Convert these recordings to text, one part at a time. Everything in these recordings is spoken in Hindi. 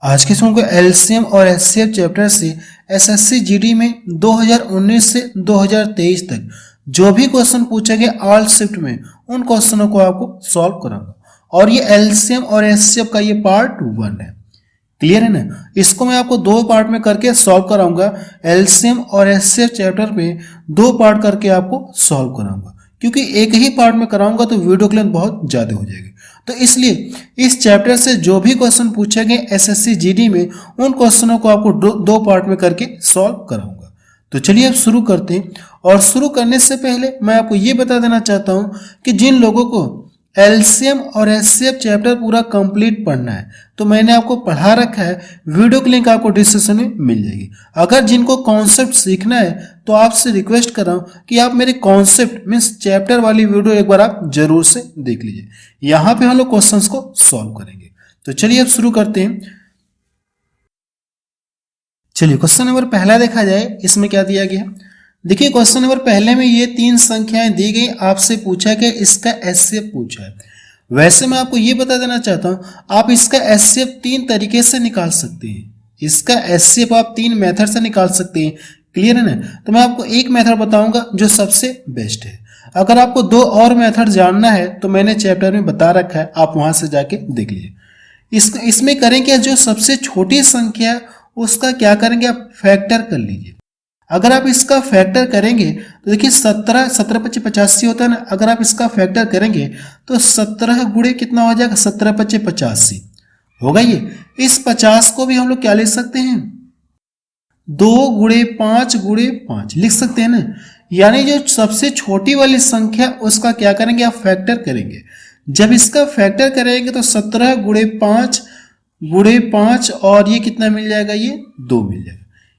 आज के समय को एलसीएम और एचसीएफ चैप्टर से एसएससी जीडी में 2019 से 2023 तक जो भी क्वेश्चन पूछे गए ऑल शिफ्ट में उन क्वेश्चनों को आपको सॉल्व कराऊंगा। और ये एलसीएम और एचसीएफ का ये पार्ट 1 है। क्लियर है ना। इसको मैं आपको 2 पार्ट में करके सॉल्व कराऊंगा। एलसीएम और एचसीएफ चैप्टर में 2 पार्ट करके आपको सॉल्व कराऊंगा, क्योंकि एक ही पार्ट में कराऊंगा तो वीडियो की लेंथ बहुत ज़्यादा हो जाएगी। तो इसलिए इस चैप्टर से जो भी क्वेश्चन पूछे गए एसएससी जीडी में उन क्वेश्चनों को आपको 2 पार्ट में करके सॉल्व कराऊंगा। तो चलिए अब शुरू करते हैं। और शुरू करने से पहले मैं आपको ये बता देना चाहता हूं कि जिन लोगों को एलसीएम और एचसीएफ चैप्टर पूरा कंप्लीट पढ़ना है तो मैंने आपको पढ़ा रखा है, वीडियो की लिंक आपको डिस्क्रिप्शन में मिल जाएगी। अगर जिनको कॉन्सेप्ट सीखना है तो आपसे रिक्वेस्ट कर रहा हूं कि आप मेरे कॉन्सेप्ट मीन्स चैप्टर वाली वीडियो एक बार आप जरूर से देख लीजिए। यहाँ पे हम लोग क्वेश्चंस को सॉल्व करेंगे। तो चलिए अब शुरू करते हैं। चलिए क्वेश्चन नंबर पहला देखा जाए, इसमें क्या दिया गया। देखिए क्वेश्चन नंबर पहले में ये 3 संख्याएं दी गई, आपसे पूछा गया इसका एचसीएफ पूछा है। वैसे मैं आपको ये बता देना चाहता हूं, आप इसका एचसीएफ 3 तरीके से निकाल सकते हैं। इसका एचसीएफ आप 3 मेथड से निकाल सकते हैं। क्लियर है ना। तो मैं आपको एक मेथड बताऊंगा जो सबसे बेस्ट है। अगर आपको 2 और मेथड जानना है तो मैंने चैप्टर में बता रखा है, आप वहां से जाके देख लीजिए। इसमें करें क्या, जो सबसे छोटी संख्या उसका क्या करेंगे, आप फैक्टर कर लीजिए। अगर आप इसका फैक्टर करेंगे तो देखिए 17 25 85 होता है ना। अगर आप इसका फैक्टर करेंगे तो 17 गुणे कितना हो जाएगा, 17 25 85 होगा। ये इस 50 को भी हम लोग क्या लिख सकते हैं, 2 गुणे 5 गुणे 5 लिख सकते हैं ना। यानी जो सबसे छोटी वाली संख्या उसका क्या करेंगे, आप फैक्टर करेंगे। जब इसका फैक्टर करेंगे तो 17 गुणे 5 गुणे 5 और ये कितना मिल जाएगा, ये 2 मिल जाएगा।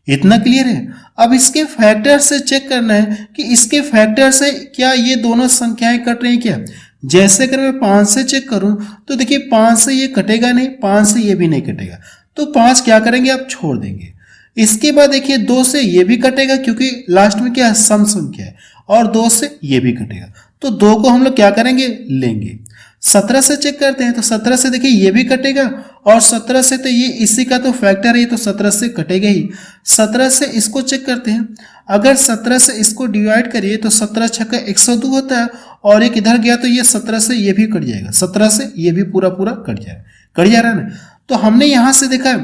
इतना क्लियर है। अब इसके फैक्टर से चेक करना है कि इसके फैक्टर से क्या ये दोनों संख्याएं कट रही हैं क्या। जैसे अगर मैं 5 से चेक करूं तो देखिए 5 से ये कटेगा नहीं, 5 से ये भी नहीं कटेगा, तो 5 क्या करेंगे, आप छोड़ देंगे। इसके बाद देखिए 2 से ये भी कटेगा क्योंकि लास्ट में क्या है, सम संख्या है, और 2 से ये भी कटेगा, तो 2 को हम लोग क्या करेंगे, लेंगे। 17 से चेक करते हैं तो 17 से देखिए ये भी कटेगा, और 17 से तो ये इसी का तो फैक्टर है, तो 17 से कटेगा ही। 17 से इसको चेक करते हैं। अगर 17 से इसको डिवाइड करिए तो 17 छक्का 102 होता है, और एक इधर गया तो ये 17 से ये भी कट जाएगा, 17 से ये भी पूरा पूरा कट जा रहा है ना। तो हमने यहां से देखा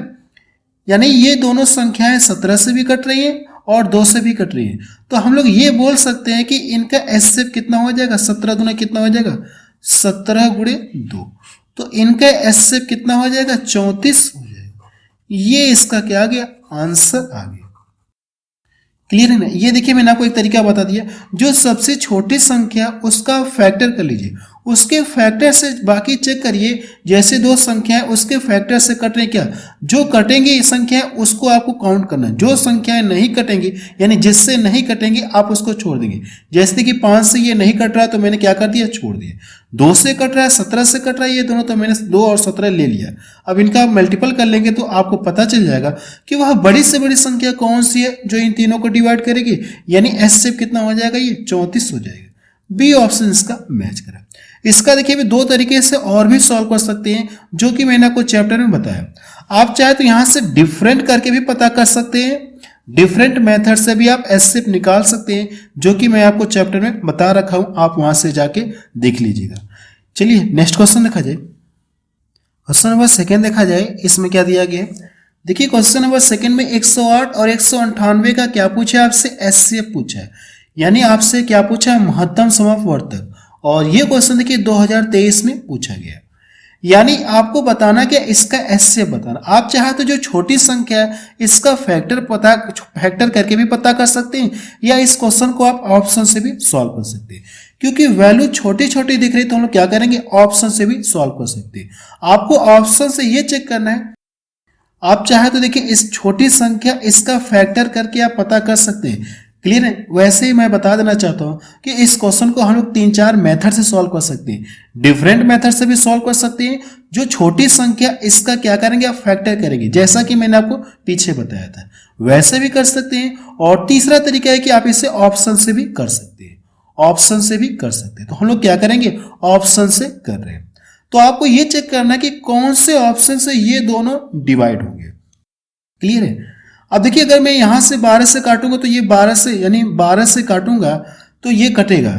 यानी ये दोनों संख्याएं 17 से भी कट रही हैं और 2 से भी कट रही हैं। तो हम लोग ये बोल सकते हैं कि इनका एचसीएफ कितना हो जाएगा, 17 दूना कितना हो जाएगा, 17 गुणे 2। तो इनका एचसीएफ कितना हो जाएगा, 34 हो जाएगा। ये इसका क्या आ गया, आंसर आ गया। क्लियर है ना। ये देखिए मैंने आपको एक तरीका बता दिया, जो सबसे छोटी संख्या उसका फैक्टर कर लीजिए, उसके फैक्टर से बाकी चेक करिए। जैसे 2 संख्याएं उसके फैक्टर से कट रही, क्या जो कटेंगे ये संख्याएं उसको आपको काउंट करना है। जो संख्याएं नहीं कटेंगी यानी जिससे नहीं कटेंगी आप उसको छोड़ देंगे। जैसे कि 5 से ये नहीं कट रहा है तो मैंने क्या कर दिया, छोड़ दिया। 2 से कट रहा है, 17 से कट रहा है, ये दोनों तो मैंने 2 और 17 ले लिया। अब इनका मल्टीपल कर लेंगे तो आपको पता चल जाएगा कि वह बड़ी से बड़ी संख्या कौन सी है जो इन तीनों को डिवाइड करेगी। यानी एचसीएफ कितना हो जाएगा, ये 34 हो जाएगा। बी ऑप्शन इसका मैच करा। इसका देखिए 2 तरीके से और भी सॉल्व कर सकते हैं, जो कि मैंने आपको चैप्टर में बताया। आप चाहे तो यहां से डिफरेंट करके भी पता कर सकते हैं, डिफरेंट मेथड से भी आप एचसीएफ निकाल सकते हैं, जो कि मैं आपको चैप्टर में बता रखा हूं, आप वहां से जाके देख लीजिएगा। चलिए नेक्स्ट क्वेश्चन देखा जाए। क्वेश्चन नंबर 2 देखा जाए, इसमें क्या दिया गया। देखिए क्वेश्चन नंबर 2 में 108 और 198 का क्या पूछा है, आपसे एचसीएफ पूछा है। यानी आपसे क्या पूछा है, महत्तम समापवर्तक। और ये क्वेश्चन देखिए 2023 में पूछा गया। यानी आपको बताना क्या, इसका एचसीएफ बताना। आप चाहे तो जो छोटी संख्या है इसका फैक्टर करके भी पता कर सकते हैं, या इस क्वेश्चन को आप ऑप्शन से भी सॉल्व कर सकते हैं। क्योंकि वैल्यू छोटी छोटी दिख रही तो हम लोग क्या करेंगे, ऑप्शन से भी सॉल्व कर सकते हैं। आपको ऑप्शन से ये चेक करना है। आप चाहे तो देखिए इस छोटी संख्या इसका फैक्टर करके आप पता कर सकते हैं। क्लियर है। वैसे ही मैं बता देना चाहता हूं कि इस क्वेश्चन को हम लोग 3-4 मेथड से सॉल्व कर सकते हैं। डिफरेंट मेथड से भी सॉल्व कर सकते हैं। जो छोटी संख्या इसका क्या करेंगे, आप फैक्टर करेंगे, जैसा कि मैंने आपको पीछे बताया था, वैसे भी कर सकते हैं। और तीसरा तरीका है कि आप इसे ऑप्शन से भी कर सकते हैं, ऑप्शन से भी कर सकते हैं। तो हम लोग क्या करेंगे, ऑप्शन से कर रहे हैं। तो आपको ये चेक करना है कि कौन से ऑप्शन से ये दोनों डिवाइड होंगे। क्लियर है। अब देखिए अगर मैं यहां से 12 से काटूंगा तो ये 12 से यानी 12 से काटूंगा तो ये कटेगा।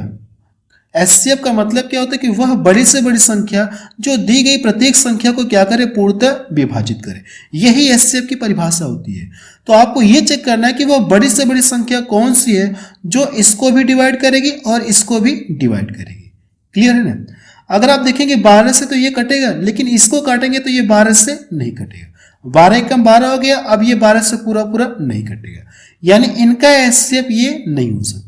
एचसीएफ का मतलब क्या होता है कि वह बड़ी से बड़ी संख्या जो दी गई प्रत्येक संख्या को क्या करे, पूर्णतः विभाजित करे। यही एचसीएफ की परिभाषा होती है। तो आपको ये चेक करना है कि वह बड़ी से बड़ी संख्या कौन सी है जो इसको भी डिवाइड करेगी और इसको भी डिवाइड करेगी। क्लियर है ना। अगर आप देखेंगे 12 से तो ये कटेगा, लेकिन इसको काटेंगे तो ये 12 से नहीं कटेगा। 12 कम 12 हो गया, अब ये 12 से पूरा पूरा नहीं कटेगा, यानी इनका एचसीएफ ये नहीं हो सकता।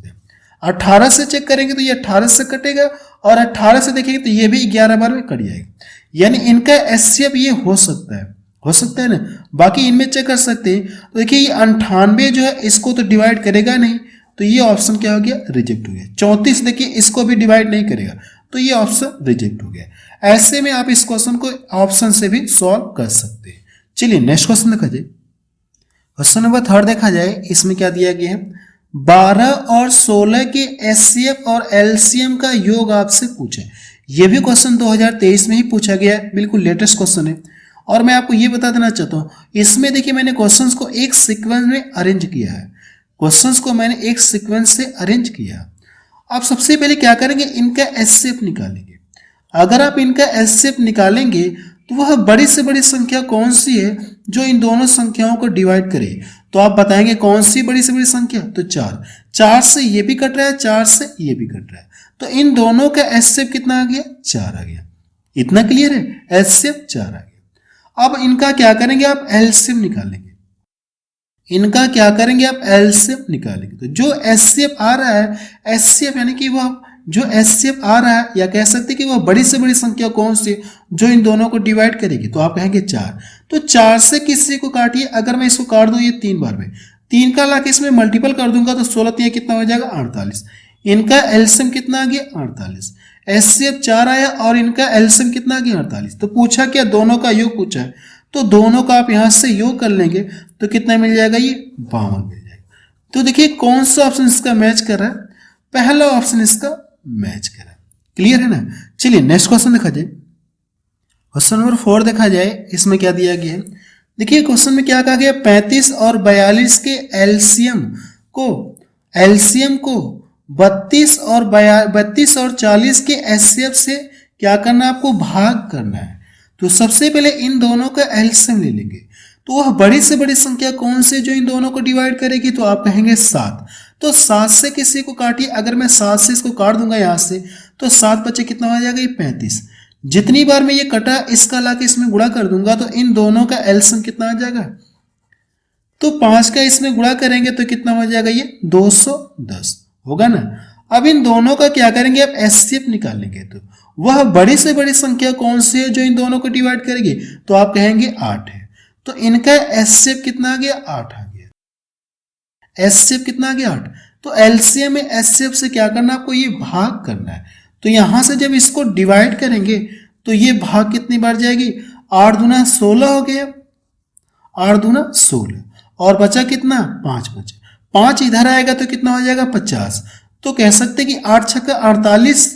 18 से चेक करेंगे तो ये 18 से कटेगा, और 18 से देखेंगे तो ये भी 11 बार में कट जाएगा, यानी इनका एचसीएफ ये हो सकता है ना। बाकी इनमें चेक कर सकते हैं। तो देखिए ये 98 जो है इसको तो डिवाइड करेगा नहीं, तो ये ऑप्शन क्या हो गया, रिजेक्ट हो गया। 34 देखिए इसको भी डिवाइड नहीं करेगा, तो ये ऑप्शन रिजेक्ट हो गया। ऐसे में आप इस क्वेश्चन को ऑप्शन से भी सॉल्व कर सकते हैं। चलिए नेक्स्ट क्वेश्चन देखा जाए। क्वेश्चन नंबर 3 देखा जाए, इसमें क्या दिया गया है, 12 और 16 के एचसीएफ और एलसीएम का योग आपसे पूछे। यह भी क्वेश्चन 2023 में ही पूछा गया है, बिल्कुल लेटेस्ट क्वेश्चन है। और मैं आपको ये बता देना चाहता हूँ, इसमें देखिए मैंने क्वेश्चंस को एक सीक्वेंस में अरेंज किया है। क्वेश्चंस को मैंने एक सीक्वेंस से अरेंज किया। आप सबसे पहले क्या करेंगे, इनका एचसीएफ निकालेंगे। अगर आप इनका एचसीएफ निकालेंगे तो वह बड़ी से बड़ी संख्या कौन सी है जो इन दोनों संख्याओं को डिवाइड करे। तो आप बताएंगे कौन सी बड़ी से बड़ी संख्या, तो 4 से ये भी कट रहा है, 4 से ये भी कट रहा है, तो इन दोनों का एचसीएफ कितना आ गया, 4 आ गया। इतना क्लियर है, एचसीएफ 4 आ गया। अब इनका क्या करेंगे, आप एलसीएम निकालेंगे। इनका क्या करेंगे, आप एलसीएम निकालेंगे। तो जो एचसीएफ आ रहा है, एचसीएफ यानी कि वह जो एचसीएफ आ रहा है, या कह सकते कि वह बड़ी से बड़ी संख्या कौन सी जो इन दोनों को डिवाइड करेगी, तो आप कहेंगे 4। तो 4 से किसी को काटिए। अगर मैं इसको काट दूं ये 3 बार में, 3 का लाके इसमें मल्टीपल कर दूंगा तो 16 3 कितना हो जाएगा, 48। इनका एलसीएम कितना आ गया, 48। एचसीएफ 4 आया और इनका एलसीएम कितना आ गया, 48। तो पूछा क्या, दोनों का योग पूछा है, तो दोनों का आप यहां से योग कर लेंगे तो कितना मिल जाएगा, ये 52 मिल जाएगा। तो देखिए कौन सा ऑप्शन इसका मैच कर रहा है, पहला ऑप्शन इसका मैच कर रहा है। क्लियर है ना। चलिए नेक्स्ट क्वेश्चन देखा जाए। क्वेश्चन नंबर 4 देखा जाए, इसमें क्या दिया गया है, देखिए क्वेश्चन में क्या कहा गया, 35 और 42 के एलसीएम को 32 और 40 के एचसीएफ से क्या करना है, आपको भाग करना है। तो सबसे पहले इन दोनों का एलसीएम ले लेंगे। तो वह बड़ी से बड़ी संख्या कौन सी जो इन दोनों को डिवाइड करेगी, तो आप कहेंगे 7। तो 7 से किसी को काटिए। अगर मैं 7 से इसको काट दूंगा यहां से, तो 7 बचे कितना हो जाएगा, ये 35। जितनी बार मैं ये कटा इसका लाके इसमें गुणा कर दूंगा तो इन दोनों का एलसीएम कितना आ जाएगा, तो 5 का इसमें गुणा करेंगे तो कितना हो जाएगा, ये 210 होगा ना। अब इन दोनों का क्या करेंगे, आप एचसीएफ निकालेंगे। तो वह बड़ी से बड़ी संख्या कौन सी है जो इन दोनों को डिवाइड करेगी, तो आप कहेंगे 8 है। तो इनका एचसीएफ कितना आ गया, 8 आ गया। एचसीएफ कितना आ गया, 8। तो एलसीएम में एचसीएफ से क्या करना, आपको ये भाग करना है। तो यहां से जब इसको डिवाइड करेंगे तो ये भाग कितनी बार जाएगी, 8 दूना 16 हो गया, 8 दूना 16, और बचा कितना, 5 बचा। 5 इधर आएगा तो कितना हो जाएगा, 50। तो कह सकते कि 8 छक्का 48,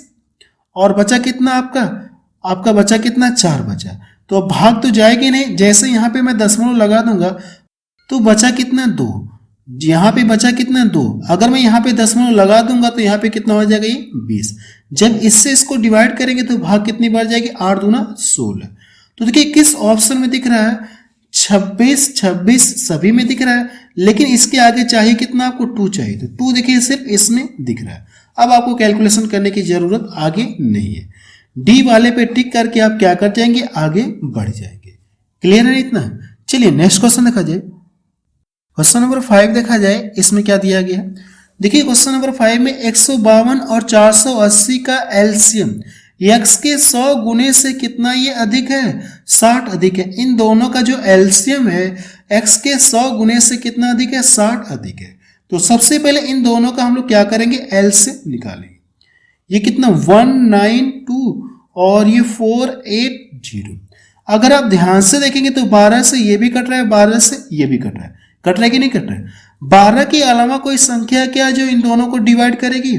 और बचा कितना आपका बचा कितना, 4 बचा। तो अब भाग तो जाएगी नहीं, जैसे यहाँ पे मैं दशमलव लगा दूंगा तो बचा कितना, 2। यहाँ पे बचा कितना, 2। अगर मैं यहाँ पे दशमलव लगा दूंगा तो यहाँ पे कितना हो जाएगा, ये 20। जब इससे इसको डिवाइड करेंगे तो भाग कितनी बार जाएगी, 8 दूना 16। तो देखिए किस ऑप्शन में दिख रहा है, 26 26 सभी में दिख रहा है, लेकिन इसके आगे चाहिए कितना, आपको 2 चाहिए। तो 2 देखिए सिर्फ इसमें दिख रहा है। अब आपको कैलकुलेशन करने की जरूरत आगे नहीं है। डी वाले पे टिक करके आप क्या कर जाएंगे, आगे बढ़ जाएंगे। क्लियर है इतना। चलिए नेक्स्ट क्वेश्चन देखा जाए। क्वेश्चन नंबर 5 देखा जाए, इसमें क्या दिया गया है, देखिए क्वेश्चन नंबर 5 में 152 और 480 का एलसीएम x के 100 गुने से कितना ये अधिक है, 60 अधिक है। इन दोनों का जो एलसीएम है x के 100 गुने से कितना अधिक है, 60 अधिक है। तो सबसे पहले इन दोनों का हम लोग क्या करेंगे, एलसीएम निकालेंगे। ये कितना, 192 और ये 480। अगर आप ध्यान से देखेंगे तो 12 से ये भी कट रहा है, 12 से ये भी कट रहा है। कट रहा है कि नहीं कट रहा है। 12 के अलावा कोई संख्या क्या जो इन दोनों को डिवाइड करेगी,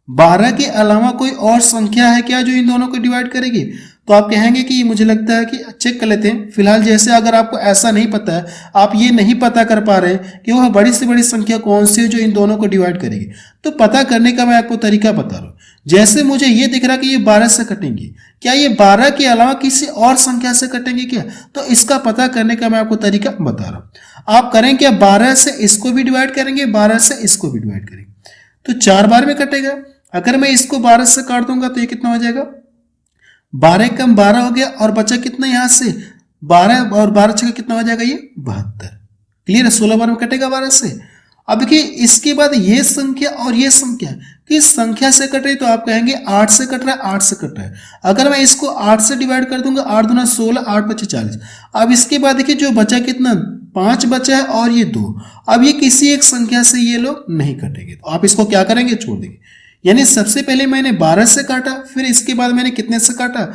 12 के अलावा कोई और संख्या है क्या जो इन दोनों को डिवाइड करेगी। तो तो आप कहेंगे कि मुझे लगता है कि चेक कर लेते हैं। फिलहाल जैसे अगर आपको ऐसा नहीं पता है, आप ये नहीं पता कर पा रहे हैं कि वह बड़ी से बड़ी संख्या कौन सी है जो इन दोनों को डिवाइड करेगी, तो पता करने का मैं आपको तरीका बता रहा हूँ। जैसे मुझे ये दिख रहा कि ये 12 से कटेंगे, क्या ये 12 के अलावा किसी और संख्या से कटेंगे क्या? तो इसका पता करने का मैं आपको तरीका बता रहा हूँ। आप करें क्या, 12 से इसको भी डिवाइड करेंगे, 12 से इसको भी डिवाइड करेंगे, तो 4 बार में कटेगा। अगर मैं इसको 12 से काट दूंगा तो ये कितना हो जाएगा, 12 कम 12 हो गया, और बचा कितना यहाँ से 12, और 12 छः कितना हो जाएगा, ये 72। क्लियर है, 16 बार में कटेगा 12 से। अब देखिए इसके बाद ये संख्या और ये संख्या किस संख्या से कट रही, तो आप कहेंगे 8 से कट रहा है, 8 से कट रहा है। अगर मैं इसको 8 से डिवाइड कर दूंगा, 8 दूना 16, 8 पच्चीस 40। अब इसके बाद देखिए जो बचा कितना, 5 बचा है और ये 2। अब ये किसी एक संख्या से ये लोग नहीं कटेंगे, तो आप इसको क्या करेंगे, छोड़ देंगे। यानी सबसे पहले मैंने 12 से काटा, फिर इसके बाद मैंने कितने से काटा,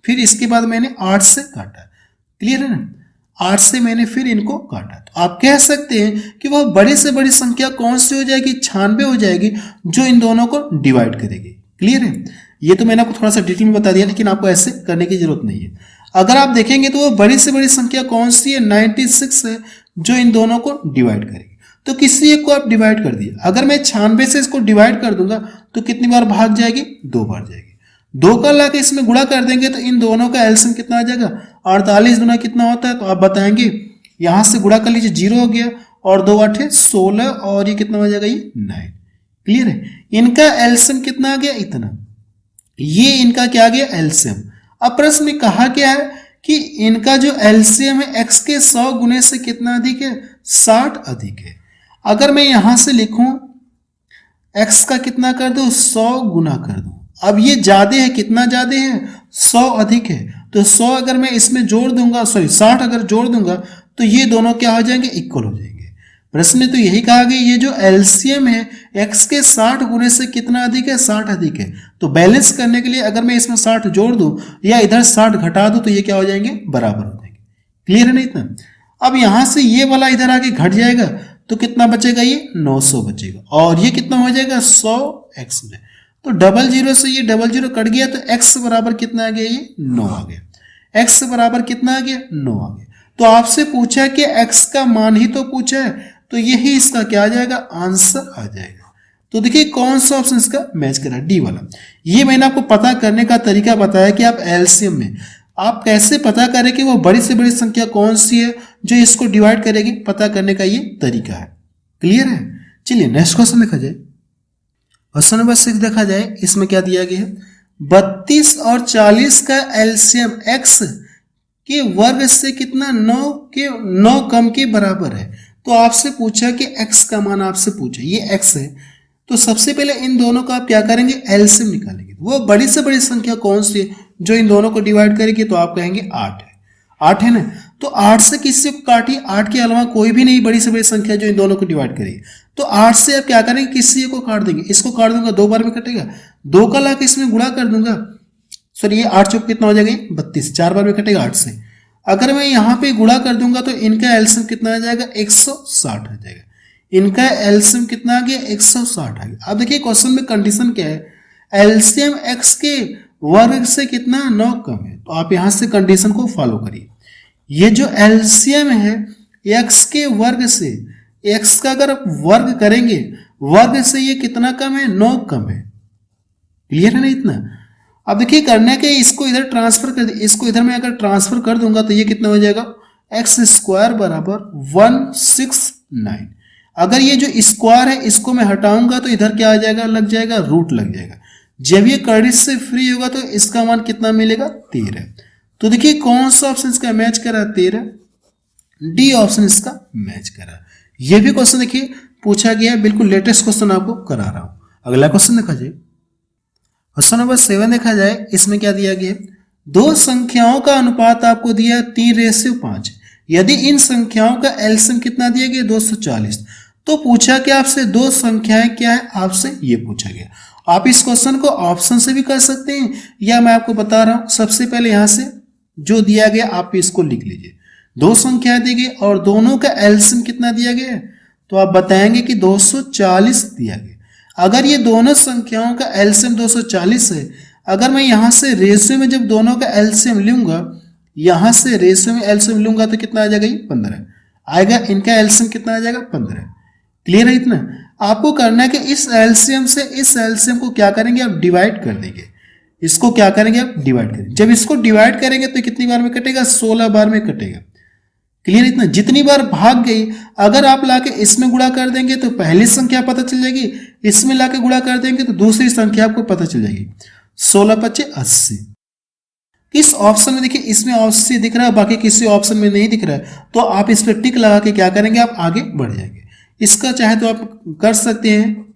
फिर इसके बाद मैंने 8 से काटा। क्लियर है ना, 8 से मैंने फिर इनको काटा। तो आप कह सकते हैं कि वह बड़ी से बड़ी संख्या कौन सी हो जाएगी, 96 हो जाएगी, जो इन दोनों को डिवाइड करेगी। क्लियर है, ये तो मैंने आपको थोड़ा सा डिटेल में बता दिया, लेकिन आपको ऐसे करने की जरूरत नहीं है। अगर आप देखेंगे तो वह बड़ी से बड़ी संख्या कौन सी है, 96 है, जो इन दोनों को डिवाइड करेगी। तो किसी एक को आप डिवाइड कर दिए। अगर मैं 96 से इसको डिवाइड कर दूंगा तो कितनी बार भाग जाएगी, 2 बार जाएगी। 2 का लाके इसमें गुणा कर देंगे तो इन दोनों का एलसीएम कितना आ जाएगा, 48 गुना कितना होता है, तो आप बताएंगे। यहां से गुणा कर लीजिए, 0 हो गया, और 2 8 16, और ये कितना हो जाएगा, ये 9। क्लियर है, इनका एलसीएम कितना आ गया, इतना। ये इनका क्या आ गया, एलसीएम। अब प्रश्न में कहा क्या है कि इनका जो एलसीएम है x के 100 गुने से कितना अधिक है, 60 अधिक है। अगर मैं यहां से लिखूं x का कितना कर दूं, 100 गुना कर दूं। अब ये ज्यादा है, कितना ज्यादा है, 100 अधिक है, तो 100 अगर मैं इसमें जोड़ दूंगा, 60 अगर जोड़ दूंगा तो ये दोनों क्या हो जाएंगे, इक्वल हो जाएंगे। प्रश्न में तो यही कहा गया, ये जो एलसीएम है x के 60 गुने से कितना अधिक है, 60 अधिक है। तो बैलेंस करने के लिए अगर मैं इसमें 60 जोड़ दूं या इधर 60 घटा दूं तो ये क्या हो जाएंगे, बराबर हो जाएंगे। क्लियर है ना इतना। अब यहां से ये वाला इधर आके घट जाएगा तो कितना बचेगा, ये 900 बचेगा, और ये कितना हो जाएगा, 100x में। तो 00 से ये 00 कट गया, तो x बराबर कितना आ गया, ये 9 आ गया। x बराबर कितना आ गया, 9 आ गया। तो आपसे पूछा कि x का मान ही तो पूछा है, तो यही इसका क्या आ जाएगा, आंसर आ जाएगा। तो देखिए कौन सा ऑप्शन इसका मैच कर रहा है, डी वाला। ये मैंने आपको पता करने का तरीका बताया कि आप एलसीएम में आप कैसे पता करें कि वो बड़ी से बड़ी संख्या कौन सी है जो इसको डिवाइड करेगी, पता करने का ये तरीका है। क्लियर है, चलिए नेक्स्ट क्वेश्चन देखा जाए। क्वेश्चन नंबर 6 देखा जाए, इसमें क्या दिया गया है, 32 और 40 का एलसीएम x के वर्ग से कितना, 9 कम के बराबर है। तो आपसे पूछा कि x का मान आपसे पूछा, ये x है, तो सबसे पहले इन दोनों का आप क्या करेंगे, एलसीएम निकालेंगे। वो बड़ी से बड़ी संख्या कौन सी है जो इन दोनों को डिवाइड करेगी, तो आप कहेंगे 8 है। 8 है ना, तो 8 से किससे काटिए, 8 के अलावा कोई भी नहीं बड़ी से बड़ी संख्या जो इन दोनों को डिवाइड करेगी। तो 8 से आप क्या करेंगे, किसी को काट देंगे। इसको काट दूंगा, 2 बार में कटेगा, 2 का लाके इसमें गुणा कर दूंगा, सॉरी ये 8 चौक कितना हो जाएगा, 32, 4 बार में कटेगा 8 से। अगर मैं यहाँ पे गुणा कर दूंगा तो इनका एलसीएम कितना आ जाएगा, 160 आ जाएगा। इनका एलसीएम कितना आ गया, 160 आ गया। अब देखिए क्वेश्चन में कंडीशन क्या है, एलसीएम x के वर्ग से कितना, 9 कम है। तो आप यहां से कंडीशन को फॉलो करिए। ये जो एलसीएम है x के वर्ग से, x का अगर आप वर्ग करेंगे, वर्ग से ये कितना कम है, 9 कम है। क्लियर है ना इतना। अब देखिए करने के, इसको इधर ट्रांसफर कर दे, इसको इधर मैं अगर ट्रांसफर कर दूंगा तो ये कितना हो जाएगा, x² बराबर 169। अगर ये जो स्क्वायर है इसको मैं हटाऊंगा तो इधर क्या आ जाएगा, लग जाएगा, रूट लग जाएगा। जब ये कर्डिश से फ्री होगा तो इसका मान कितना मिलेगा, 13। तो देखिए कौन सा ऑप्शन इसका मैच करा, 13, डी ऑप्शन इसका मैच करा। ये भी क्वेश्चन देखिए पूछा गया है, बिल्कुल लेटेस्ट क्वेश्चन आपको करा रहा हूं। अगला क्वेश्चन देखा जाए, क्वेश्चन नंबर 7 देखा जाए, इसमें क्या दिया गया, 2 संख्याओं का अनुपात आपको दिया 3:5। यदि इन संख्याओं का एलसीएम कितना दिया गया, 240। तो पूछा कि आपसे 2 संख्याएं क्या है, आपसे ये पूछा गया। आप इस क्वेश्चन को ऑप्शन से भी कर सकते हैं, या मैं आपको बता रहा हूं, सबसे पहले यहां से जो दिया गया आप इसको लिख लीजिए। 2 संख्याएं दी गई और दोनों का एलसीएम कितना दिया गया है, तो आप बताएंगे कि 240 दिया गया। अगर ये दोनों संख्याओं का एलसीएम 240 है, अगर मैं यहाँ से रेशियो में जब दोनों का एलसीएम लूंगा, यहाँ से रेशियो में एलसीएम लूंगा तो कितना आ जाएगा, ये 15 आएगा। इनका एलसीएम कितना आ जाएगा, 15। क्लियर है इतना। आपको करना है कि इस एलसीएम से इस एलसीएम को क्या करेंगे, आप डिवाइड कर देंगे। इसको क्या करेंगे, आप डिवाइड करेंगे। जब इसको डिवाइड करेंगे तो कितनी बार में कटेगा, 16 बार में कटेगा। क्लियर इतना। जितनी बार भाग गई, अगर आप लाके इसमें गुणा कर देंगे तो पहली संख्या पता चल जाएगी, इसमें लाके गुणा कर देंगे तो दूसरी संख्या आपको पता चल जाएगी। 16 पच्चे 80। इस ऑप्शन में देखिए, इसमें 80 दिख रहा है, बाकी किसी ऑप्शन में नहीं दिख रहा है, तो आप इस पर टिक लगा के क्या करेंगे, आप आगे बढ़ जाएंगे। इसका चाहे तो आप कर सकते हैं,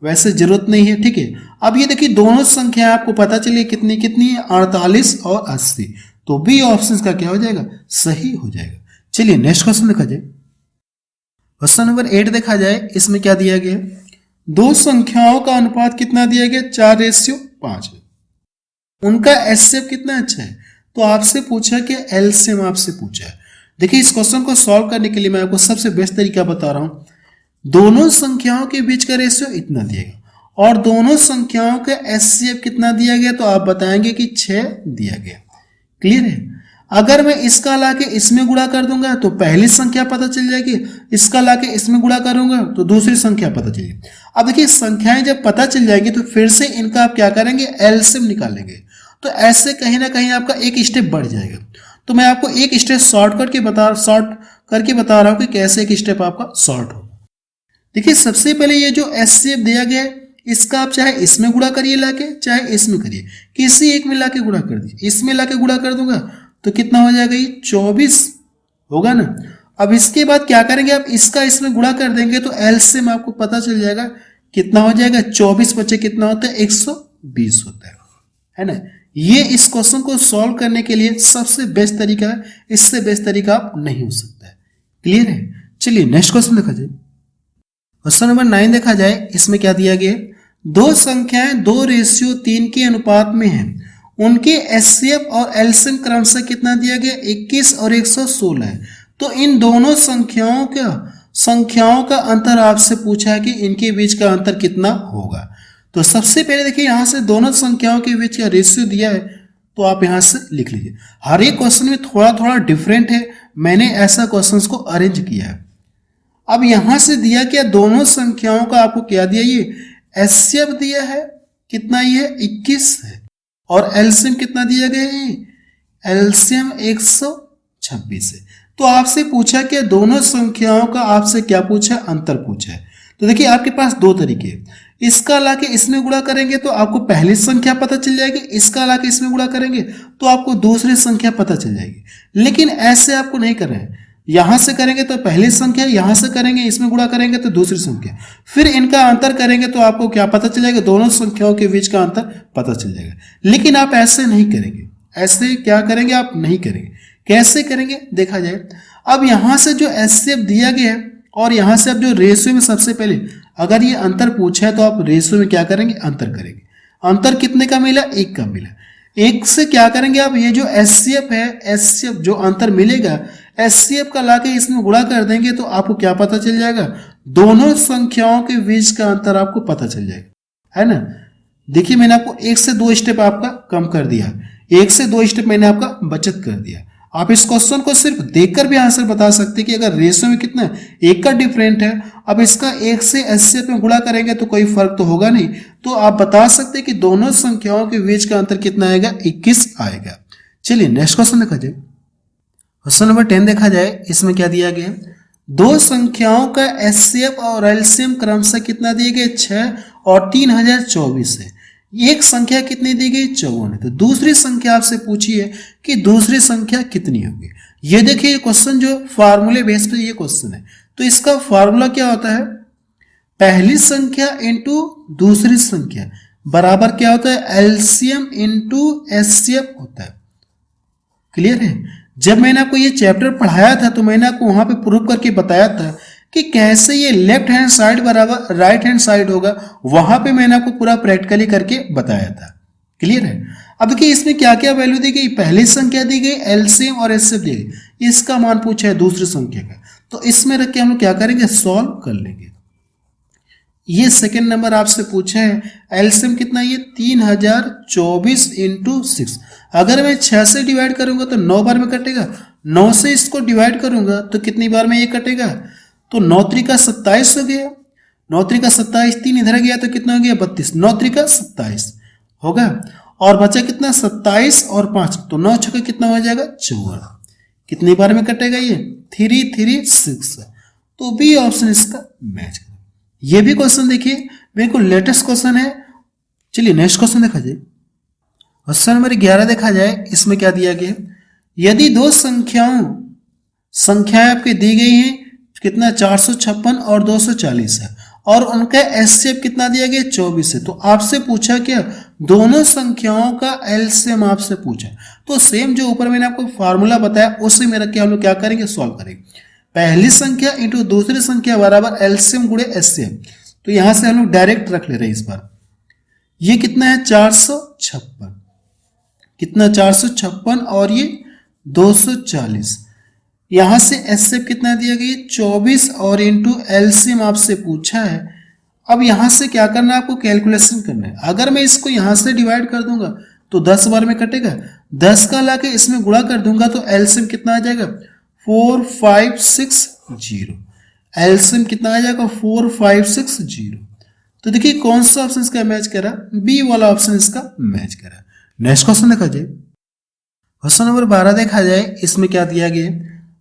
वैसे जरूरत नहीं है। ठीक है, अब ये देखिए दोनों संख्या आपको पता चलिए कितनी कितनी है, 48 और 80। तो बी ऑप्शन का क्या हो जाएगा, सही हो जाएगा। चलिए नेक्स्ट क्वेश्चन देखा जाए। क्वेश्चन नंबर 8 देखा जाए। इसमें क्या दिया गया, दो संख्याओं का अनुपात कितना दिया गया, 4:5 है। उनका एचसीएफ कितना अच्छा है, तो आपसे पूछा कि एलसीएम आपसे पूछा है। देखिए इस क्वेश्चन को सॉल्व करने के लिए मैं आपको सबसे बेस्ट तरीका बता रहा हूं। दोनों संख्याओं के बीच का रेशियो इतना दिया गया और दोनों संख्याओं का एचसीएफ कितना दिया गया, तो आप बताएंगे कि 6 दिया गया। क्लियर है। अगर मैं इसका लाके इसमें गुणा कर दूंगा तो पहली संख्या पता चल जाएगी, इसका लाके इसमें गुणा करूंगा तो दूसरी संख्या पता चलेगी। अब देखिए संख्याएं जब पता चल जाएंगी तो फिर से इनका आप क्या करेंगे, एलसीएम निकालेंगे। तो ऐसे कहीं ना कहीं आपका एक स्टेप बढ़ जाएगा। तो मैं आपको एक स्टेप शॉर्ट करके बता रहा हूं कि कैसे एक स्टेप आपका शॉर्ट होगा। देखिए सबसे पहले ये जो एचसीएफ दिया गया है, इसका आप चाहे इसमें गुणा करिए लाके, चाहे इसमें करिए, किसी एक में लाके गुणा कर दीजिए। इसमें लाके गुणा कर दूंगा तो कितना हो जाएगा, ये 24 होगा ना। अब इसके बाद क्या करेंगे, आप इसका इसमें गुणा कर देंगे तो एलसीएम आपको पता चल जाएगा कितना हो जाएगा, 24 बच्चे कितना होता है, 120 होता है ना। ये इस क्वेश्चन को सॉल्व करने के लिए सबसे बेस्ट तरीका है, इससे बेस्ट तरीका आप नहीं हो सकता है। क्लियर है। चलिए नेक्स्ट क्वेश्चन देखा जाए। क्वेश्चन नंबर 9 देखा जाए। इसमें क्या दिया गया, दो संख्याएं 2:3 के अनुपात में हैं, उनके एचसीएफ और एलसीएम क्रमशः कितना दिया गया, 21 और 116 है। तो इन दोनों संख्याओं का अंतर आपसे पूछा है कि इनके बीच का अंतर कितना होगा। तो सबसे पहले देखिए यहां से दोनों संख्याओं के बीच का रेशियो दिया है, तो आप यहां से लिख लीजिए। हर एक क्वेश्चन में थोड़ा थोड़ा डिफरेंट है, मैंने ऐसा क्वेश्चंस को अरेंज किया है। अब यहां से दिया क्या, दोनों संख्याओं का आपको क्या दिया, ये एचसीएफ दिया है कितना, ये 21 है और एलसीएम कितना दिया गया है, एलसीएम 126 है। तो आपसे पूछा कि दोनों संख्याओं का आपसे क्या पूछा, अंतर पूछा है। तो देखिए आपके पास दो तरीके हैं, इसका लाके इसमें गुणा करेंगे तो आपको पहली संख्या पता चल जाएगी, इसका लाके इसमें गुणा करेंगे तो आपको दूसरी संख्या पता चल जाएगी। लेकिन ऐसे आपको नहीं कर रहे हैं, यहां से करेंगे तो पहली संख्या, यहां से करेंगे इसमें गुणा करेंगे तो दूसरी संख्या, फिर इनका अंतर करेंगे तो आपको क्या पता चल जाएगा, दोनों संख्याओं के बीच का अंतर पता चल जाएगा। लेकिन आप ऐसे नहीं करेंगे, ऐसे क्या करेंगे, आप नहीं करेंगे। कैसे करेंगे देखा जाए। अब यहां से जो एचसीएफ दिया गया है और यहां से अब जो रेशियो में सबसे पहले अगर ये अंतर पूछा है तो आप रेशियो में क्या करेंगे, अंतर करेंगे। अंतर कितने का मिला, 1 का मिला। 1 से क्या करेंगे आप, ये जो एचसीएफ है, एचसीएफ जो अंतर मिलेगा, एचसीएफ का लाके इसमें गुणा कर देंगे तो आपको क्या पता चल जाएगा, दोनों संख्याओं के बीच का अंतर आपको पता चल जाएगा, है ना। देखिए मैंने आपको 1 से 2 स्टेप आपका कम कर दिया, 1 से 2 स्टेप मैंने आपका बचत कर दिया। आप इस क्वेश्चन को सिर्फ देखकर भी आंसर बता सकते हैं कि अगर रेशियो में कितना है, 1 का डिफरेंट है, अब इसका 1 से एचसीएफ में गुणा करेंगे तो कोई फर्क तो होगा नहीं, तो आप बता सकते हैं कि दोनों संख्याओं के बीच का अंतर कितना आएगा, 21 आएगा। चलिए नेक्स्ट क्वेश्चन देखा जाए। क्वेश्चन नंबर 10 देखा जाए। इसमें क्या दिया गया, दो संख्याओं का एचसीएफ और एलसीएम क्रमशः कितना दिए गए, 6 और 3024 है। एक संख्या कितनी दी गई, 54 है। तो दूसरी संख्या आपसे पूछी है कि दूसरी संख्या कितनी होगी। ये देखिए क्वेश्चन जो फार्मूले बेस पे ये क्वेश्चन है, तो इसका फार्मूला क्या होता है, पहली संख्या इंटू दूसरी संख्या बराबर क्या होता है, एलसीएम इंटू एचसीएफ होता है। क्लियर है। जब मैंने आपको ये चैप्टर पढ़ाया था तो मैंने आपको वहां पे प्रूव करके बताया था कि कैसे ये लेफ्ट हैंड साइड बराबर राइट हैंड साइड होगा, वहां पे मैंने आपको पूरा प्रैक्टिकली करके बताया था। क्लियर है। अब देखिए इसमें क्या क्या वैल्यू दी गई, पहली संख्या दी गई, एलसीएम और एचसीएफ दी गई, इसका मान पूछा है दूसरी संख्या का, तो इसमें रख के हम लोग क्या करेंगे, सॉल्व कर लेंगे। ये सेकंड नंबर आपसे पूछा है, एलसीएम कितना है, ये 3024 इंटू 6। अगर मैं 6 से डिवाइड करूंगा तो 9 बार में कटेगा, 9 से इसको डिवाइड करूंगा तो कितनी बार में ये कटेगा, तो 9 त्रिका 27 हो गया, 9 त्रिका 27, 3 इधर गया तो कितना हो गया 32, 9 त्रिका 27 होगा, और बचा कितना 27 और 5, तो 9 छक्का कितना हो जाएगा 54। कितनी बार में कटेगा ये 336। तो बी ऑप्शन इसका मैच करेगा। ये भी क्वेश्चन देखिए बिल्कुल लेटेस्ट क्वेश्चन है। चलिए नेक्स्ट क्वेश्चन देखा जाए। क्वेश्चन नंबर 11 देखा जाए, इसमें क्या दिया गया, यदि दो संख्याएं आपकी दी गई हैं, कितना 456 और 240 है, और उनका एचसीएफ कितना दिया गया 24 है, तो आपसे पूछा क्या, दोनों संख्याओं का एलसीएम आपसे पूछा। तो सेम जो ऊपर मैंने आपको फार्मूला बताया उसी में रख के हम लोग क्या करेंगे, सॉल्व करेंगे। पहली संख्या इंटू दूसरी संख्या बराबर एलसीएम गुणे एचसीएफ। तो यहां से हम लोग डायरेक्ट रख ले रहे हैं इस बार। ये कितना है 456, कितना 456 और ये 240। यहां से एचसीएफ कितना दिया गया 24 और इंटू एलसीएम आपसे पूछा है। अब यहां से क्या करना है, आपको कैलकुलेशन करना है। अगर मैं इसको यहां से डिवाइड कर दूंगा तो 10 बार में कटेगा, 10 का लाके इसमें गुणा कर दूंगा तो एलसीएम कितना आ जाएगा 4560। एलसीएम कितना आ जाएगा 4560। तो देखिए कौन सा ऑप्शन इसका मैच करा, बी वाला ऑप्शन इसका मैच करा। नेक्स्ट क्वेश्चन देखा जाए। क्वेश्चन नंबर 12 देखा जाए, इसमें क्या दिया गया,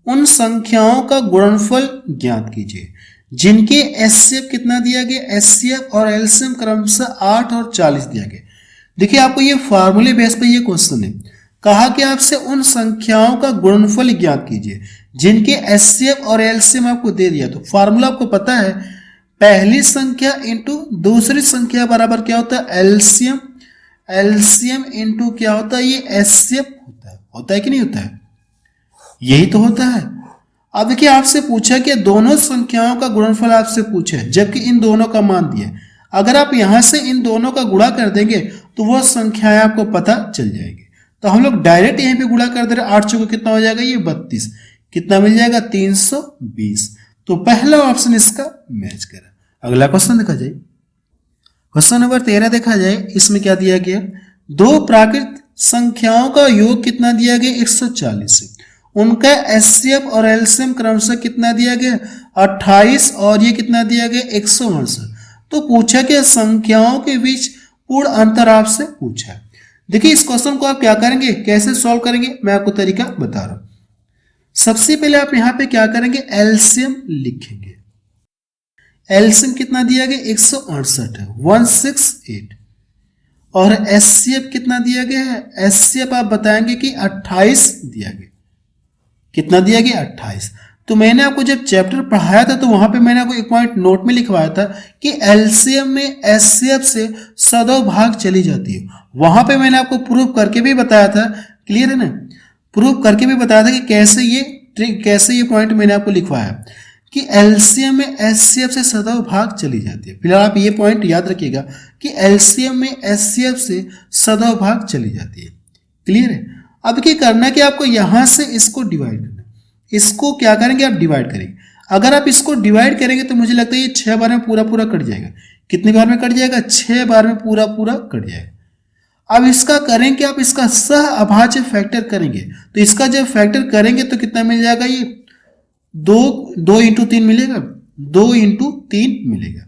उन संख्याओं का गुणनफल ज्ञात कीजिए जिनके एचसीएफ कितना दिया गया, एचसीएफ और एलसीएम क्रमशः 8 और 40 दिया गया। देखिए आपको ये फार्मूले बेस पे ये क्वेश्चन है, कहा कि आपसे उन संख्याओं का गुणनफल ज्ञात कीजिए जिनके एचसीएफ और एलसीएम आपको दे दिया। तो फार्मूला आपको पता है, पहली संख्या इंटू दूसरी संख्या बराबर क्या होता है एलसीएम, एलसीएम इंटू क्या होता है ये एचसीएफ होता है कि नहीं होता है, यही तो होता है। अब देखिए आपसे पूछा कि दोनों संख्याओं का गुणनफल आपसे पूछा है, जबकि इन दोनों का मान दिया है। अगर आप यहां से इन दोनों का गुणा कर देंगे तो वह संख्याएं आपको पता चल जाएगी। तो हम लोग डायरेक्ट यहीं पे गुणा कर दे रहे, 8 चौको कितना हो जाएगा ये 32, कितना मिल जाएगा 320। तो पहला ऑप्शन इसका मैच करा। अगला क्वेश्चन देखा जाए। क्वेश्चन नंबर 13 देखा जाए, इसमें क्या दिया गया, दो प्राकृत संख्याओं का योग कितना दिया गया 140 से, उनका एचसीएफ और एलसीएम क्रमशः कितना दिया गया 28 और ये कितना दिया गया 168। तो पूछा कि संख्याओं के बीच पूर्ण अंतर आपसे पूछा है। देखिए इस क्वेश्चन को आप क्या करेंगे, कैसे सॉल्व करेंगे, मैं आपको तरीका बता रहा हूं। सबसे पहले आप यहां पे क्या करेंगे, एलसीएम लिखेंगे। एलसीएम कितना दिया गया 168 है, 168, और एचसीएफ कितना दिया गया है, एचसीएफ आप बताएंगे कि 28 दिया गया। कितना दिया गया 28। तो मैंने आपको जब चैप्टर पढ़ाया था तो वहां पे मैंने आपको एक पॉइंट नोट में लिखवाया था कि एलसीएम में एचसीएफ से सदैव भाग चली जाती है। वहां पे मैंने आपको प्रूफ करके भी बताया था, क्लियर है ना, प्रूफ करके भी बताया था कि कैसे ये पॉइंट मैंने आपको लिखवाया कि एलसीएम में एचसीएफ से सदैव भाग चली जाती है। फिलहाल आप ये पॉइंट याद रखिएगा कि एलसीएम में एचसीएफ से सदैव भाग चली जाती है, क्लियर है। अब क्या करना है कि आपको यहां से इसको डिवाइड करना है। इसको क्या करेंगे आप डिवाइड करेंगे। अगर आप इसको डिवाइड करेंगे तो मुझे लगता है ये 6 बार में पूरा कट जाएगा। कितनी बार में कट जाएगा 6 बार में पूरा कट जाएगा। अब इसका करेंगे आप इसका सह अभाज्य फैक्टर करेंगे, तो इसका जब फैक्टर करेंगे तो कितना मिल जाएगा, ये 2 इंटू 3 मिलेगा, 2 इंटू 3 मिलेगा।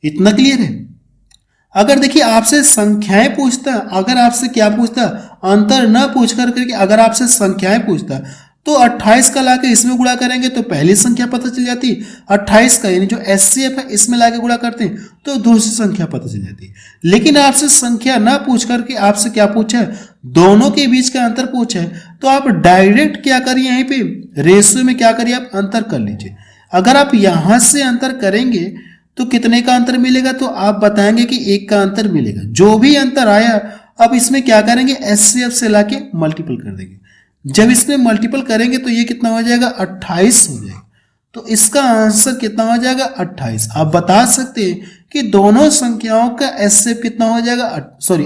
इतना क्लियर है। अगर देखिए आपसे संख्याएं पूछता, अगर आपसे क्या पूछता, अंतर न पूछ करके अगर आपसे संख्याएं पूछता तो 28 का लाके इसमें गुणा करेंगे तो पहली संख्या पता चल जाती, 28 का यानी जो एचसीएफ है इसमें लाके गुणा करते हैं तो दूसरी संख्या पता चल जाती है। लेकिन आपसे संख्या ना पूछ करके आपसे क्या पूछा है, दोनों के बीच का अंतर पूछा है, तो आप डायरेक्ट क्या करिए, यहीं पे रेशियो में क्या करिए आप अंतर कर लीजिए। अगर आप यहां से अंतर करेंगे तो कितने का अंतर मिलेगा, तो आप बताएंगे कि 1 का अंतर मिलेगा। जो भी अंतर आया अब इसमें क्या करेंगे, एचसीएफ से लाके मल्टीपल कर देंगे। जब इसमें मल्टीपल करेंगे तो ये कितना हो जाएगा 28 हो जाएगा। तो इसका आंसर कितना हो जाएगा 28। आप बता सकते हैं कि दोनों संख्याओं का एचसीएफ कितना हो जाएगा,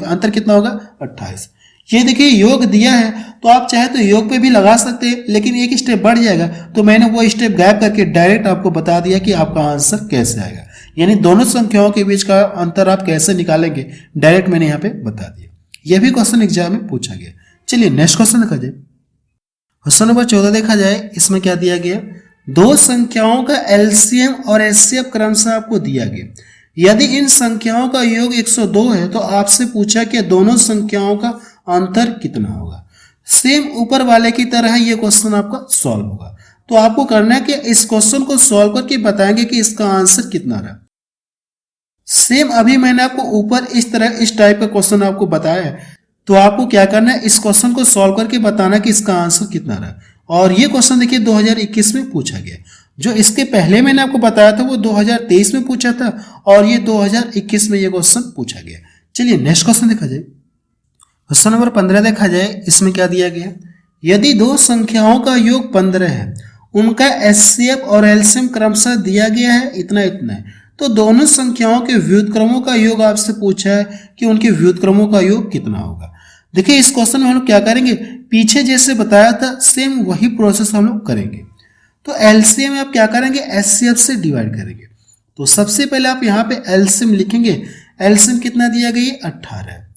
अंतर कितना होगा 28। ये देखिए योग दिया है तो आप चाहे तो योग पे भी लगा सकते हैं, लेकिन एक स्टेप बढ़ जाएगा, तो मैंने वो स्टेप गायब करके डायरेक्ट आपको बता दिया कि आपका आंसर कैसे आएगा। यानी दोनों संख्याओं के बीच का अंतर आप कैसे निकालेंगे, डायरेक्ट मैंने यहाँ पे बता दिया। यह भी क्वेश्चन एग्जाम में पूछा गया। चलिए नेक्स्ट क्वेश्चन देखा जाए। क्वेश्चन नंबर 14 देखा जाए, इसमें क्या दिया गया, दो संख्याओं का एलसीएम और एचसीएफ क्रमशः आपको दिया गया। यदि इन संख्याओं का योग 102 है तो आपसे पूछा कि दोनों संख्याओं का अंतर कितना होगा। सेम ऊपर वाले की तरह ये क्वेश्चन आपका सॉल्व होगा। तो आपको करना है कि इस क्वेश्चन को सॉल्व करके बताएंगे कि इसका आंसर कितना रहा। सेम अभी मैंने आपको ऊपर इस तरह इस टाइप का क्वेश्चन आपको बताया है, तो आपको क्या करना है, इस क्वेश्चन को सॉल्व करके बताना कि इसका आंसर कितना रहा। और ये क्वेश्चन देखिए 2021 में पूछा गया। जो इसके पहले मैंने आपको बताया था वो 2023 में पूछा था, और ये 2021 में ये क्वेश्चन पूछा गया। चलिए नेक्स्ट क्वेश्चन देखा जाए। क्वेश्चन नंबर 15 देखा जाए, इसमें क्या दिया गया, यदि दो संख्याओं का योग 15 है, उनका एचसीएफ और एलसीएम क्रमशः दिया गया है इतना इतना है, तो दोनों संख्याओं के व्युत्क्रमों का योग आपसे पूछा है कि उनके व्युत्क्रमों का योग कितना होगा। देखिए इस क्वेश्चन में हम लोग क्या करेंगे, पीछे जैसे बताया था सेम वही प्रोसेस हम लोग करेंगे। तो एलसीएम में आप क्या करेंगे, एचसीएफ से डिवाइड करेंगे। तो सबसे पहले आप यहाँ पे एलसीएम लिखेंगे। एलसीएम कितना दिया गया, 18 है।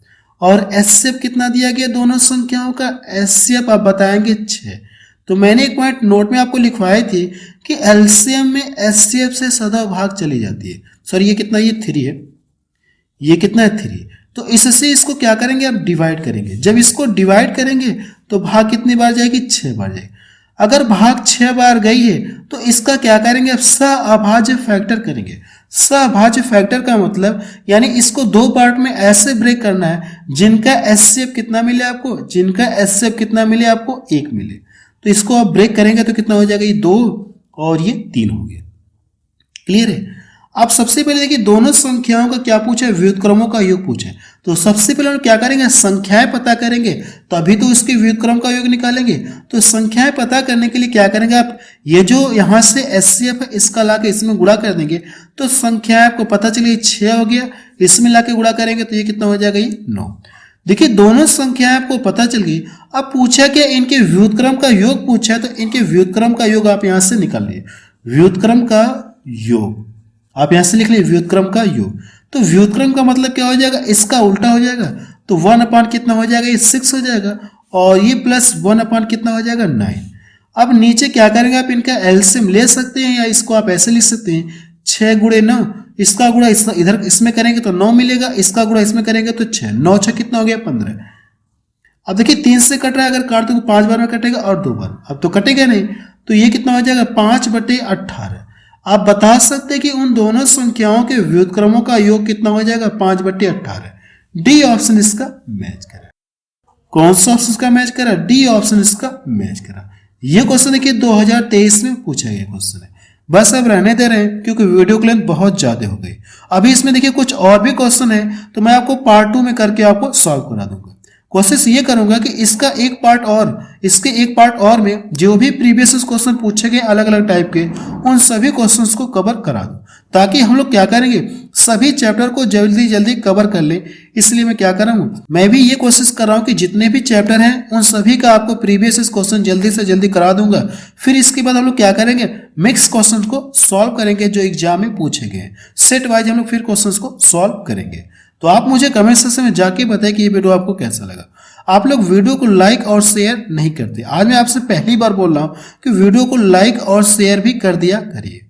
और एचसीएफ कितना दिया गया दोनों संख्याओं का, एचसीएफ आप बताएंगे 6। तो मैंने एक पॉइंट नोट में आपको लिखवाई थी कि एलसीएम में एचसीएफ से सदा भाग चली जाती है। सॉरी ये कितना, ये 3 है, ये कितना है 3। तो इससे इसको क्या करेंगे, आप डिवाइड करेंगे। जब इसको डिवाइड करेंगे तो भाग कितनी बार जाएगी, 6 बार जाएगी। अगर भाग 6 बार गई है तो इसका क्या करेंगे, आप सहअभाज्य फैक्टर करेंगे। सहअभाज्य फैक्टर का मतलब यानी इसको 2 पार्ट में ऐसे ब्रेक करना है जिनका एचसीएफ कितना मिले आपको, जिनका एचसीएफ कितना मिले आपको, 1 मिले। तो इसको आप ब्रेक करेंगे तो कितना हो जाएगा, ये 2 और ये 3 हो गया। क्लियर है। अब सबसे पहले देखिए दोनों संख्याओं का क्या पूछा है, व्युत्क्रमों का योग पूछा है। तो सबसे पहले हम क्या करेंगे, संख्याएं पता करेंगे, तभी तो इसके व्युत्क्रम का योग निकालेंगे। तो संख्याएं पता करने के लिए क्या करेंगे, आप ये जो यहाँ से एचसीएफ है इसका लाके इसमें गुणा कर देंगे। तो संख्याएं आपको पता चली 6 हो गया, इसमें लाके गुणा करेंगे तो ये कितना हो जाएगा, ये 9। देखिए दोनों संख्याएं आपको पता चल गई। अब पूछा क्या, इनके व्युत्क्रम का योग पूछा है, तो इनके व्युत्क्रम का योग आप यहां से निकाल लिए। व्युत्क्रम का योग आप यहां से लिख लिए, व्युत्क्रम का योग। तो व्युत्क्रम का मतलब क्या हो जाएगा, इसका उल्टा हो जाएगा। तो 1 कितना हो जाएगा, ये 6 हो जाएगा, और ये प्लस 1 कितना हो जाएगा, 9। अब नीचे क्या करेंगे, आप इनका एलसीएम ले सकते हैं या इसको आप ऐसे लिख सकते हैं, 6 गुणे 9, इसका गुणा इधर इसमें करेंगे तो 9 मिलेगा, इसका गुणा इसमें करेंगे तो 6, 9 6 कितना हो गया, 15। अब देखिए 3 से कट रहा है, अगर काट दो 5 बार में कटेगा और 2 बार, अब तो कटेगा नहीं। तो ये कितना हो जाएगा, 5/18। आप बता सकते हैं कि उन दोनों संख्याओं के व्युत्क्रमों का योग कितना हो जाएगा, 5/18। डी ऑप्शन इसका मैच करा। कौन सा ऑप्शन इसका मैच करा, डी ऑप्शन इसका मैच करा। ये क्वेश्चन देखिए 2023 में पूछा गया क्वेश्चन है। बस अब रहने दे रहे हैं क्योंकि वीडियो की लेंथ बहुत ज्यादा हो गई। अभी इसमें देखिए कुछ और भी क्वेश्चन है, तो मैं आपको पार्ट 2 में करके आपको सॉल्व करा दूंगा। कोशिश ये करूंगा कि इसका एक पार्ट और, इसके एक पार्ट और में जो भी प्रीवियस क्वेश्चन पूछे गए अलग अलग टाइप के, उन सभी क्वेश्चंस को कवर करा दूं, ताकि हम लोग क्या करेंगे, सभी चैप्टर को जल्दी जल्दी कवर कर ले। इसलिए मैं क्या कर रहा हूँ, मैं भी ये कोशिश कर रहा हूँ कि जितने भी चैप्टर हैं उन सभी का आपको प्रीवियस क्वेश्चन जल्दी से जल्दी करा दूंगा। फिर इसके बाद हम लोग क्या करेंगे, मिक्स क्वेश्चन को सॉल्व करेंगे जो एग्जाम में पूछे गए। सेट वाइज हम लोग फिर क्वेश्चन को सॉल्व करेंगे। तो आप मुझे कमेंट सेक्शन में जाके बताएं कि ये वीडियो आपको कैसा लगा। आप लोग वीडियो को लाइक और शेयर नहीं करते। आज मैं आपसे पहली बार बोल रहा हूं कि वीडियो को लाइक और शेयर भी कर दिया करिए।